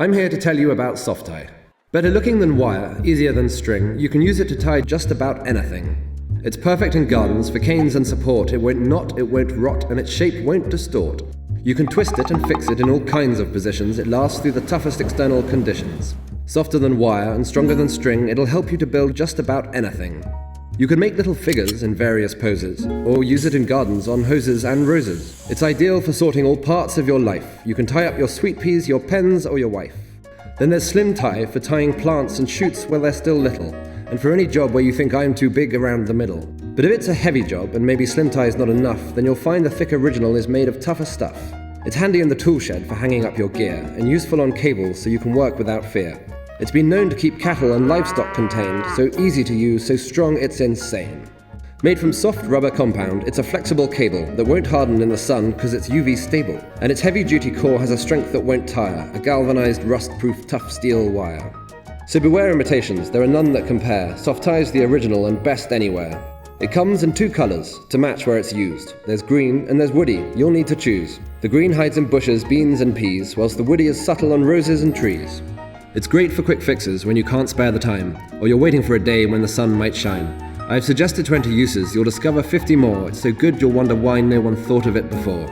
I'm here to tell you about Soft Tie. Better looking than wire, easier than string, you can use it to tie just about anything. It's perfect in gardens for canes and support. It won't knot, it won't rot, and its shape won't distort. You can twist it and fix it in all kinds of positions. It lasts through the toughest external conditions. Softer than wire and stronger than string, it'll help you to build just about anything. You can make little figures in various poses, or use it in gardens on hoses and roses. It's ideal for sorting all parts of your life. You can tie up your sweet peas, your pens, or your wife. Then there's Slim Tie for tying plants and shoots where they're still little, and for any job where you think I'm too big around the middle. But if it's a heavy job and maybe Slim Tie is not enough, then you'll find the thick original is made of tougher stuff. It's handy in the tool shed for hanging up your gear, and useful on cables so you can work without fear. It's been known to keep cattle and livestock contained, so easy to use, so strong it's insane. Made from soft rubber compound, it's a flexible cable that won't harden in the sun because it's UV stable, and its heavy-duty core has a strength that won't tire, a galvanized, rust-proof, tough steel wire. So beware imitations, there are none that compare. Soft Tie's the original and best anywhere. It comes in two colors to match where it's used. There's green and there's woody, you'll need to choose. The green hides in bushes, beans and peas, whilst the woody is subtle on roses and trees. It's great for quick fixes when you can't spare the time, or you're waiting for a day when the sun might shine. I've suggested 20 uses, you'll discover 50 more. It's so good you'll wonder why no one thought of it before.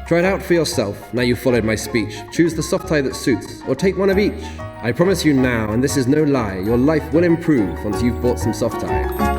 Try it out for yourself, now you've followed my speech. Choose the soft tie that suits, or take one of each. I promise you now, and this is no lie, your life will improve once you've bought some Soft Tie.